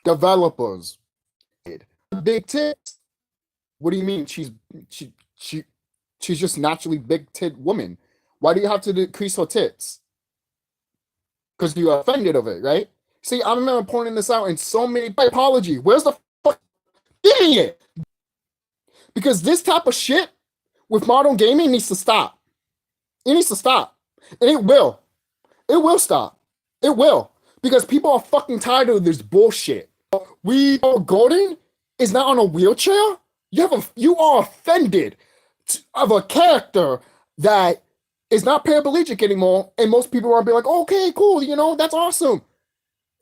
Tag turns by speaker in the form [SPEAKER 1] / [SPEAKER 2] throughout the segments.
[SPEAKER 1] developers. Big tits. What do you mean? She's just naturally big tit woman. Why do you have to decrease her tits? Because you're offended of it, right? See, I remember pointing this out in so many apology. Where's the fuck getting it? Because this type of shit with modern gaming needs to stop. It needs to stop. And it will. It will stop. It will. Because people are fucking tired of this bullshit. Gordon is not on a wheelchair. You are offended of a character that is not paraplegic anymore, and most people are be like, okay, cool, that's awesome.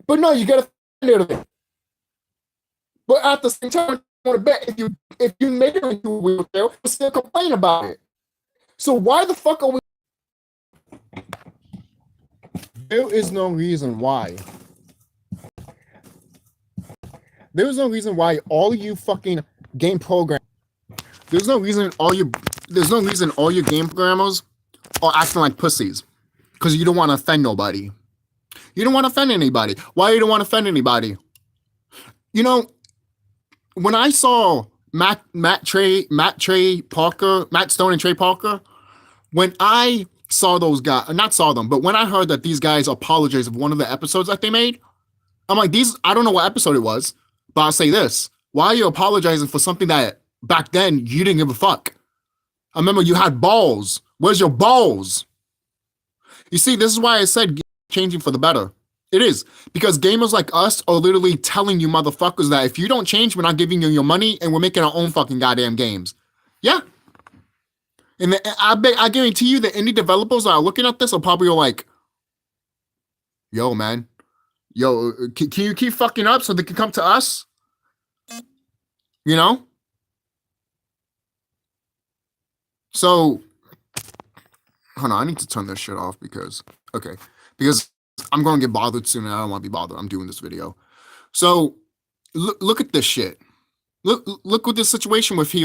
[SPEAKER 1] But no, you get offended of it. But at the same time, I want to bet if you made it into a wheelchair, you'll still complain about it. So why the fuck are we? There is no reason why. There is no reason why all you fucking game program. There's no reason all your game programmers are acting like pussies. Because you don't want to offend nobody. You don't want to offend anybody. Why you don't want to offend anybody? When I saw Matt Stone and Trey Parker, when I saw those guys, not saw them, but when I heard that these guys apologized of one of the episodes that they made, I'm like, I don't know what episode it was, but I'll say this. Why are you apologizing for something that back then you didn't give a fuck? I remember you had balls. Where's your balls? You see, this is why I said changing for the better. It is. Because gamers like us are literally telling you motherfuckers that if you don't change, we're not giving you your money and we're making our own fucking goddamn games. Yeah. And I guarantee you the indie developers that are looking at this are probably like, yo, man. Yo, can you keep fucking up so they can come to us? So, hold on, I need to turn this shit off because I'm going to get bothered soon and I don't want to be bothered. I'm doing this video. So, look at this shit. Look what this situation look at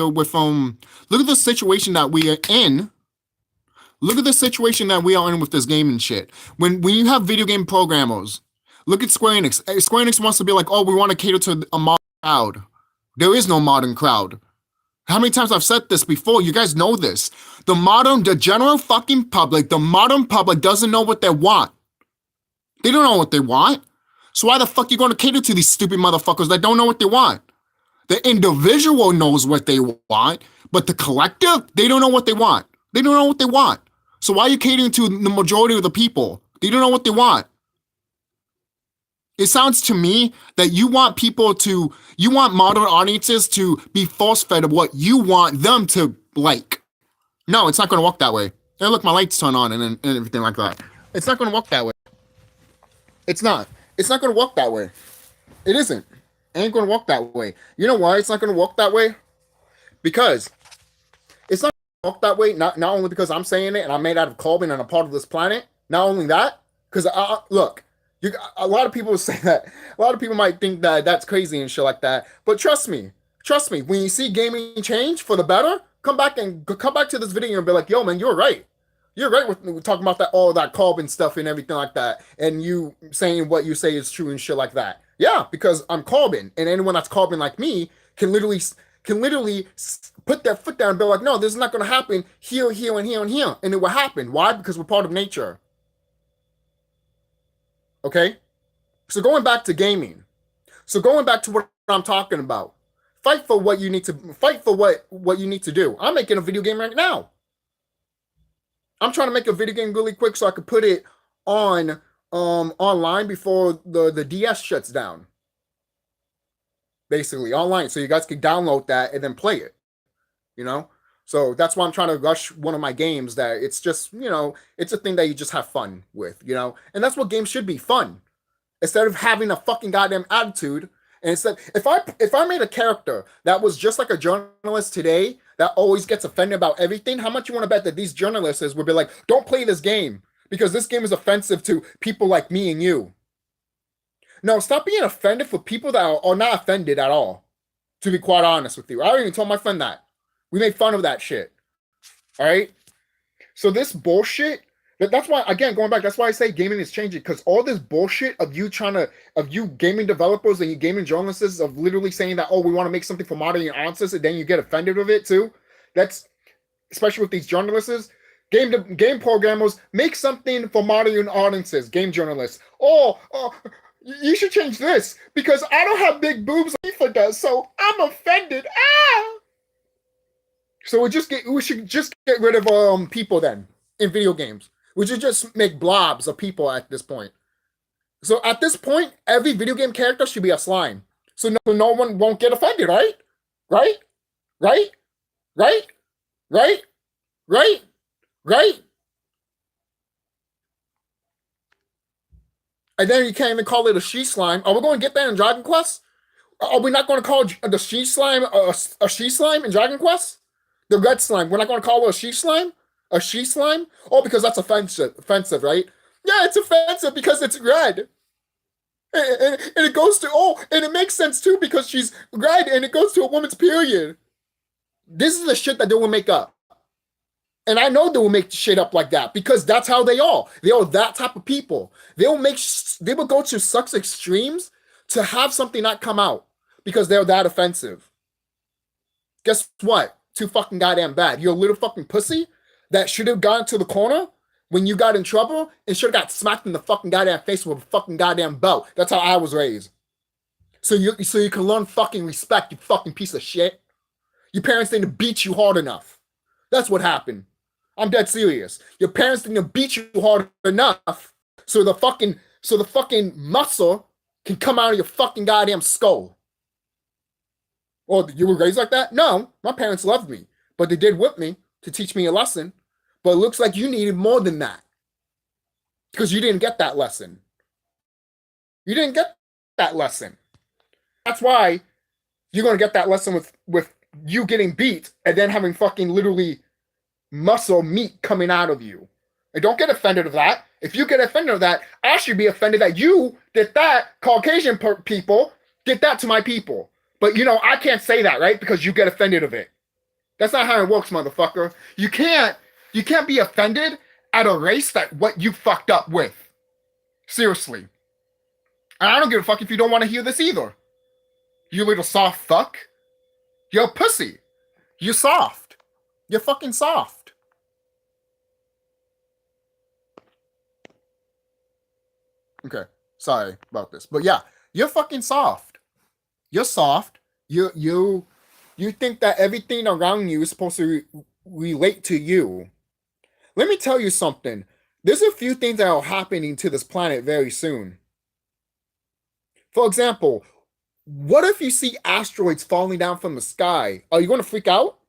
[SPEAKER 1] the situation that we are in. Look at the situation that we are in with this game and shit. When you have video game programmers, look at Square Enix. Square Enix wants to be like, oh, we want to cater to a modern crowd. There is no modern crowd. How many times I've said this before? You guys know this. The general fucking public, the modern public doesn't know what they want. They don't know what they want. So why the fuck you going to cater to these stupid motherfuckers that don't know what they want? The individual knows what they want, but the collective, they don't know what they want. They don't know what they want. So why are you catering to the majority of the people? They don't know what they want. It sounds to me that you want modern audiences to be force-fed of what you want them to like. No, it's not going to work that way. And look, my lights turn on and everything like that. It's not going to work that way. It's not. It's not going to work that way. It isn't. It ain't going to work that way. You know why it's not going to work that way? Because it's not going to work that way, not only because I'm saying it and I'm made out of carbon and I'm part of this planet. Not only that, because, look, a lot of people say that. A lot of people might think that that's crazy and shit like that. But trust me, when you see gaming change for the better, come back to this video and be like, yo, man, you're right. You're right with talking about all that carbon stuff and everything like that. And you saying what you say is true and shit like that. Yeah, because I'm carbon. And anyone that's carbon like me can literally put their foot down and be like, no, this is not going to happen here, here, and here, and here. And it will happen. Why? Because we're part of nature. Okay? So going back to gaming. So going back to what I'm talking about. Fight for what you need to do. I'm making a video game right now. I'm trying to make a video game really quick so I could put it on online before the DS shuts down. Basically, online. So you guys can download that and then play it. So that's why I'm trying to rush one of my games that it's just, it's a thing that you just have fun with, and that's what games should be, fun. Instead of having a fucking goddamn attitude. And instead, if I made a character that was just like a journalist today that always gets offended about everything, how much you want to bet that these journalists would be like, don't play this game because this game is offensive to people like me and you. No, stop being offended for people that are not offended at all, to be quite honest with you. I already told my friend that. We made fun of that shit. All right? So this bullshit That's why, again, going back, that's why I say gaming is changing, because all this bullshit of you gaming developers and you gaming journalists of literally saying that, oh, we want to make something for modern audiences, and then you get offended with it too. That's especially with these journalists, game programmers, make something for modern audiences, game journalists. Oh, you should change this because I don't have big boobs like FIFA does, so I'm offended. Ah! So we should just get rid of people then in video games. We should just make blobs of people at this point. So at this point, every video game character should be a slime. So no one won't get offended, right? Right? Right? Right? Right? Right? Right? And then you can't even call it a she slime. Are we going to get that in Dragon Quest? Are we not going to call the she slime a she slime in Dragon Quest? The red slime. We're not going to call it a she slime? A she slime? Oh, because that's offensive, right? Yeah, it's offensive because it's red. And it goes to, and it makes sense too because she's red and it goes to a woman's period. This is the shit that they will make up. And I know they will make shit up like that because that's how they are. They are that type of people. They will go to such extremes to have something not come out because they're that offensive. Guess what? Too fucking goddamn bad. You're a little fucking pussy that should have gone to the corner when you got in trouble and should have got smacked in the fucking goddamn face with a fucking goddamn belt. That's how I was raised. So you can learn fucking respect, you fucking piece of shit. Your parents didn't beat you hard enough. That's what happened. I'm dead serious. Your parents didn't beat you hard enough so the fucking muscle can come out of your fucking goddamn skull. Well, you were raised like that? No, my parents loved me, but they did whip me to teach me a lesson. But it looks like you needed more than that because you didn't get that lesson. You didn't get that lesson. That's why you're going to get that lesson with you getting beat and then having fucking literally muscle meat coming out of you. And don't get offended of that. If you get offended of that, I should be offended that you did that, Caucasian people, did that to my people. But I can't say that, right? Because you get offended of it. That's not how it works, motherfucker. You can't be offended at a race that what you fucked up with. Seriously. And I don't give a fuck if you don't want to hear this either. You little soft fuck. You're a pussy. You're soft. You're fucking soft. Okay. Sorry about this. But yeah, you're fucking soft. You're soft. You think that everything around you is supposed to relate to you. Let me tell you something. There's a few things that are happening to this planet very soon. For example, what if you see asteroids falling down from the sky? Are you going to freak out?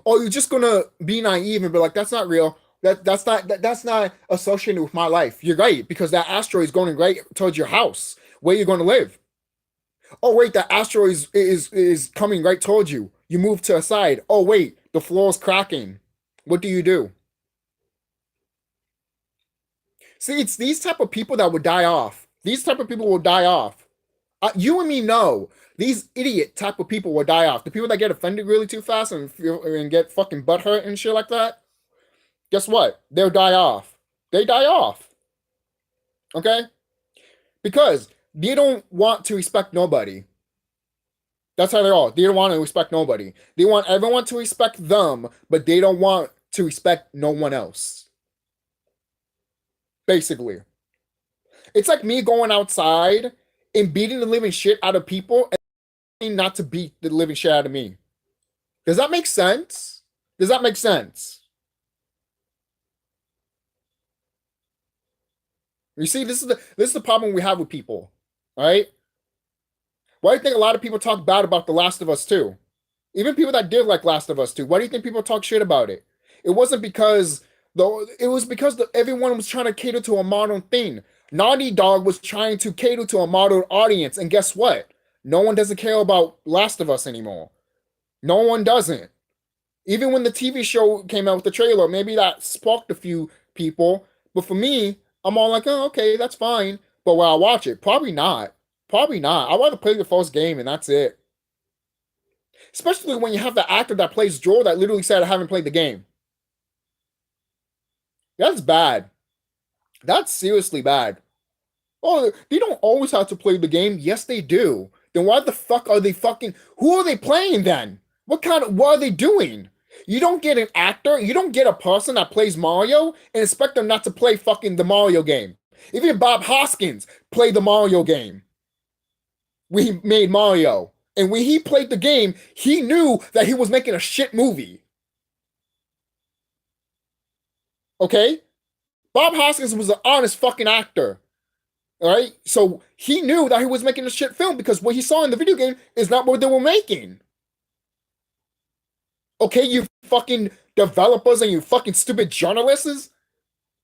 [SPEAKER 1] Or are you just going to be naive and be like, that's not real. That's not associated with my life. You're right, because that asteroid is going right towards your house, where you're going to live. Oh, wait, that asteroid is coming right towards you. You move to a side. Oh, wait, the floor is cracking. What do you do? See, it's these type of people that would die off. These type of people will die off. You and me know these idiot type of people will die off. The people that get offended really too fast and get fucking butthurt and shit like that. Guess what? They'll die off. They die off. Okay? Because they don't want to respect nobody. That's how they are. They don't want to respect nobody. They want everyone to respect them, but they don't want to respect no one else. Basically. It's like me going outside and beating the living shit out of people and not to beat the living shit out of me. Does that make sense? Does that make sense? You see, this is the problem we have with people. All right? Why do you think a lot of people talk bad about The Last of Us 2? Even people that did like Last of Us 2, why do you think people talk shit about it? It wasn't because everyone was trying to cater to a modern thing. Naughty Dog was trying to cater to a modern audience, and guess what? No one doesn't care about Last of Us anymore. No one doesn't. Even when the TV show came out with the trailer, maybe that sparked a few people, but for me, I'm all like, oh, okay, that's fine. But will I watch it? Probably not. Probably not. I'd rather play the first game and that's it. Especially when you have the actor that plays Joel that literally said I haven't played the game. That's bad. That's seriously bad. Oh, they don't always have to play the game. Yes, they do. Then why the fuck are they fucking? Who are they playing then? What are they doing? You don't get an actor, you don't get a person that plays Mario and expect them not to play fucking the Mario game. Even Bob Hoskins played the Mario game. We made Mario. And when he played the game, he knew that he was making a shit movie. Okay? Bob Hoskins was an honest fucking actor. All right? So he knew that he was making a shit film because what he saw in the video game is not what they were making. Okay, you fucking developers and you fucking stupid journalists.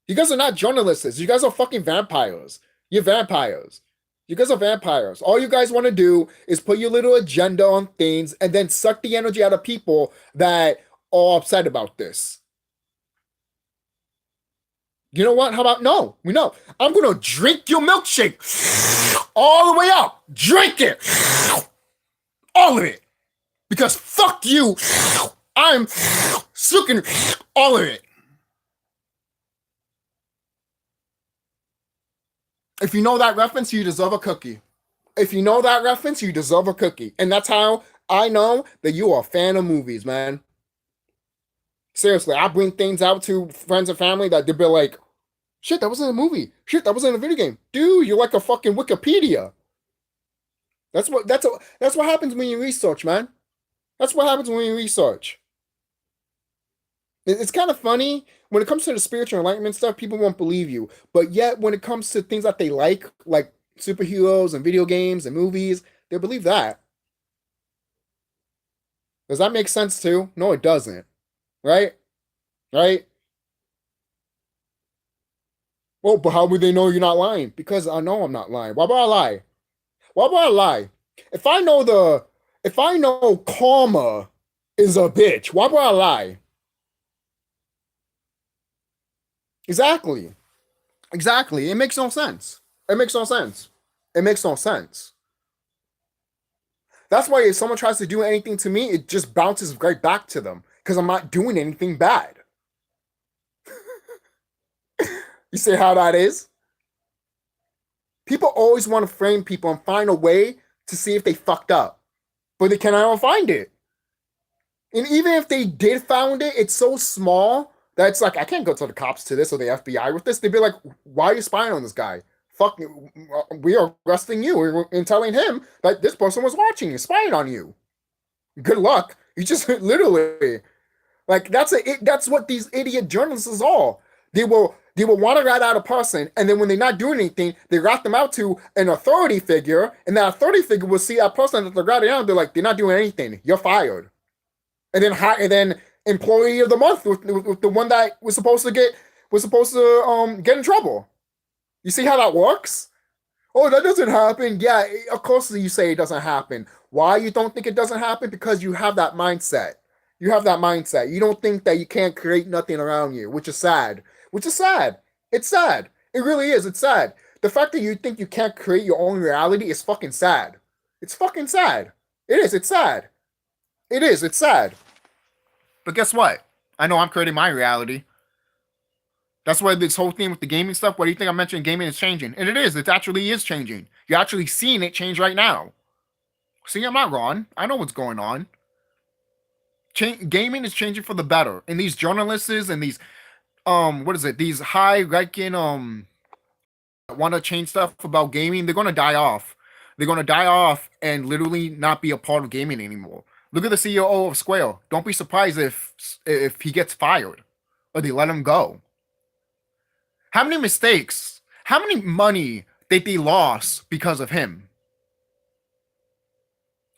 [SPEAKER 1] You guys are not journalists. You guys are fucking vampires. You're vampires. You guys are vampires. All you guys want to do is put your little agenda on things and then suck the energy out of people that are upset about this. You know what? How about no? We know. I'm going to drink your milkshake all the way up. Drink it. All of it. Because fuck you. I'm sucking all of it. If you know that reference, you deserve a cookie. If you know that reference, you deserve a cookie. And that's how I know that you are a fan of movies, man. Seriously, I bring things out to friends and family that they'd be like, shit, that wasn't a movie. Shit, that wasn't a video game. Dude, you're like a fucking Wikipedia. That's what happens when you research, man. That's what happens when you research. It's kind of funny when it comes to the spiritual enlightenment stuff, people won't believe you. But yet, when it comes to things that they like superheroes and video games and movies, they believe that. Does that make sense too? No, it doesn't. Right? Right? Well, but how would they know you're not lying? Because I know I'm not lying. Why would I lie? Why would I lie? If I know karma is a bitch, why would I lie? Exactly. Exactly. It makes no sense. It makes no sense. It makes no sense. That's why if someone tries to do anything to me, it just bounces right back to them because I'm not doing anything bad. You see how that is? People always want to frame people and find a way to see if they fucked up, but they cannot find it. And even if they did found it, it's so small that it's like, I can't go to the cops to this or the FBI with this. They'd be like, why are you spying on this guy? Fuck, we are arresting you and telling him that this person was watching you, spying on you. Good luck. You just literally, like, that's what these idiot journalists are. They will want to rat out a person, and then when they're not doing anything, they rat them out to an authority figure, and that authority figure will see that person that they're ratting out. They're like, they're not doing anything. You're fired. And then employee of the month with the one that was supposed to get in trouble. You see how that works? Oh, that doesn't happen. Yeah, of course you say it doesn't happen. Why you don't think it doesn't happen? Because you have that mindset. You have that mindset. You don't think that you can't create nothing around you, which is sad. Which is sad. It's sad. It really is. It's sad. The fact that you think you can't create your own reality is fucking sad. It's fucking sad. It is. It's sad. It is. It's sad. But guess what? I know I'm creating my reality. That's why this whole thing with the gaming stuff, what do you think I mentioned gaming is changing? And it is. It actually is changing. You're actually seeing it change right now. See, I'm not wrong. I know what's going on. Gaming is changing for the better. And these journalists and these, these high-ranking, want to change stuff about gaming, they're going to die off. They're going to die off and literally not be a part of gaming anymore. Look at the CEO of Square. Don't be surprised if he gets fired or they let him go. How many mistakes? How many money that they lost because of him?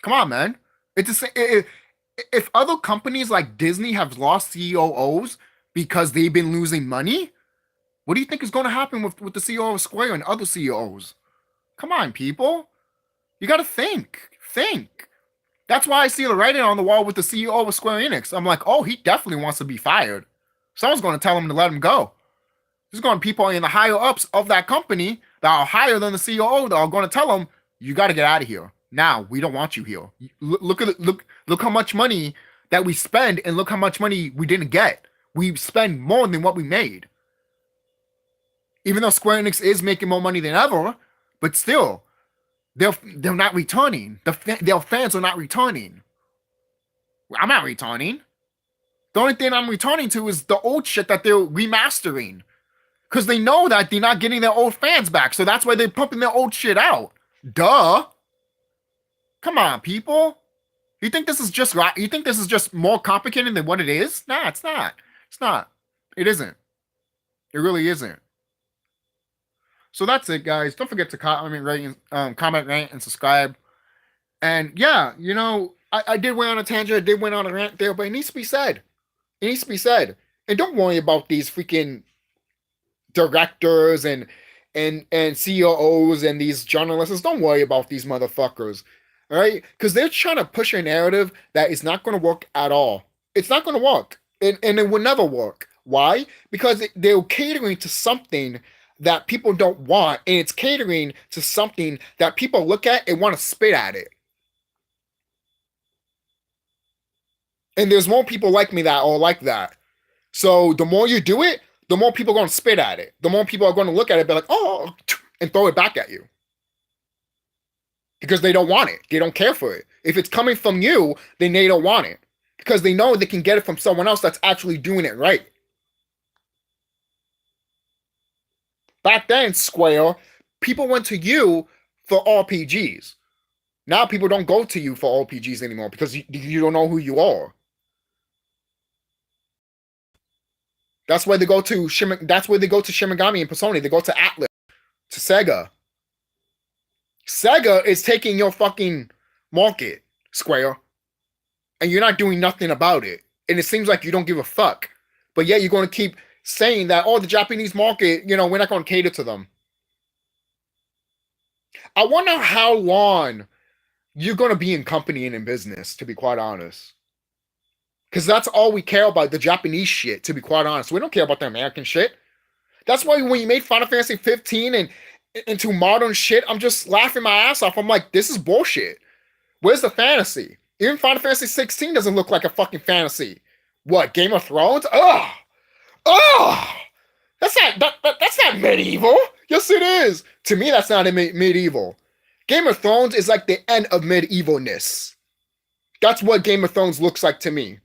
[SPEAKER 1] Come on, man. It's if other companies like Disney have lost CEOs because they've been losing money, what do you think is going to happen with the CEO of Square and other CEOs? Come on, people. You got to think. Think. That's why I see the writing on the wall with the CEO of Square Enix. I'm like, oh, he definitely wants to be fired. Someone's going to tell him to let him go. There's going to be people in the higher ups of that company that are higher than the CEO that are going to tell him, you got to get out of here. Now, we don't want you here. Look how much money that we spend and look how much money we didn't get. We spend more than what we made. Even though Square Enix is making more money than ever, but still, they're not returning. Their fans are not returning. I'm not returning. The only thing I'm returning to is the old shit that they're remastering. Because they know that they're not getting their old fans back. So that's why they're pumping their old shit out. Duh. Come on, people. You think this is just right? You think this is just more complicated than what it is? Nah, it's not. It's not. It isn't. It really isn't. So that's it, guys. Don't forget to comment, rate, and subscribe. And yeah, you know, I did went on a tangent. I did went on a rant there, but it needs to be said. It needs to be said. And don't worry about these freaking directors and CEOs and these journalists. Don't worry about these motherfuckers. All right? Because they're trying to push a narrative that is not going to work at all. It's not going to work. And it will never work. Why? Because they're catering to something that people don't want, and it's catering to something that people look at and want to spit at it. And there's more people like me that are like that. So the more you do it, the more people are going to spit at it. The more people are going to look at it and be like, oh, and throw it back at you. Because they don't want it. They don't care for it. If it's coming from you, then they don't want it. Because they know they can get it from someone else that's actually doing it right. Back then, Square, people went to you for RPGs. Now people don't go to you for RPGs anymore because you don't know who you are. That's why they go to that's where they go to Shimigami and Persona. They go to Atlas, to Sega. Sega is taking your fucking market, Square, and you're not doing nothing about it. And it seems like you don't give a fuck. But yet you're going to keep saying that, oh, the Japanese market, you know, we're not going to cater to them. I wonder how long you're going to be in company and in business, to be quite honest. Because that's all we care about, the Japanese shit, to be quite honest. We don't care about the American shit. That's why when you made Final Fantasy 15 and into modern shit, I'm just laughing my ass off. I'm like, this is bullshit. Where's the fantasy? Even Final Fantasy 16 doesn't look like a fucking fantasy. What, Game of Thrones? Ugh! Ugh! That's not medieval. Yes, it is. To me, that's not medieval. Game of Thrones is like the end of medievalness. That's what Game of Thrones looks like to me.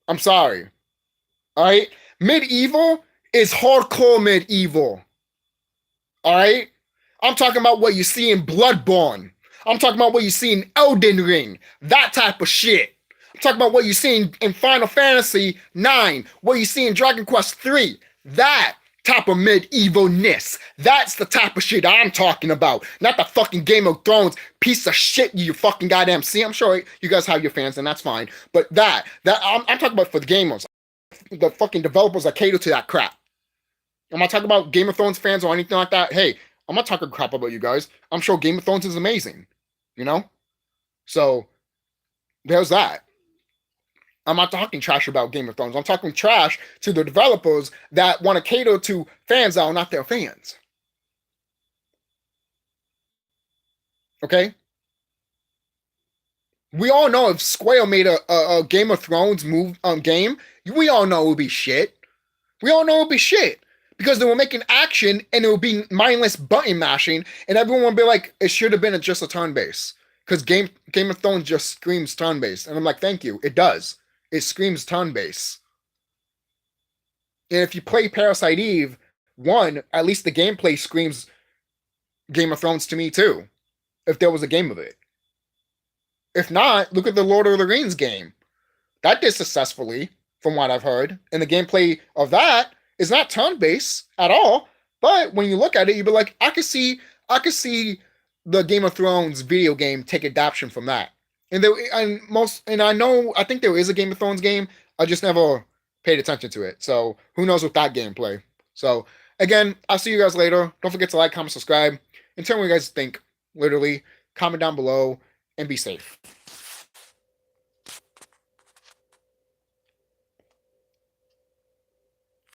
[SPEAKER 1] I'm sorry. All right? Medieval is hardcore medieval. All right? I'm talking about what you see in Bloodborne. I'm talking about what you see in Elden Ring. That type of shit. I'm talking about what you see in Final Fantasy 9. What you see in Dragon Quest 3. That type of medievalness. That's the type of shit I'm talking about. Not the fucking Game of Thrones piece of shit you fucking goddamn see. I'm sure you guys have your fans and that's fine. But I'm talking about for the gamers. The fucking developers that cater to that crap. I'm not talking about Game of Thrones fans or anything like that. Hey, I'm not talking crap about you guys. I'm sure Game of Thrones is amazing. You know? So, there's that. I'm not talking trash about Game of Thrones. I'm talking trash to the developers that want to cater to fans that are not their fans. Okay? We all know if Square made a Game of Thrones game, we all know it would be shit. We all know it would be shit. Because they were making action and it would be mindless button mashing and everyone would be like, it should have been just a turn-based. Because Game of Thrones just screams turn-based. And I'm like, thank you. It does. It screams turn-based. And if you play Parasite Eve 1, at least the gameplay screams Game of Thrones to me too. If there was a game of it. If not, look at the Lord of the Rings game. That did successfully, from what I've heard. And the gameplay of that is not turn-based at all. But when you look at it, you'll be like, I could see the Game of Thrones video game take adaptation from that. And I think there is a Game of Thrones game. I just never paid attention to it. So who knows with that gameplay. So again, I'll see you guys later. Don't forget to like, comment, subscribe, and tell me what you guys think. Literally, comment down below and be safe.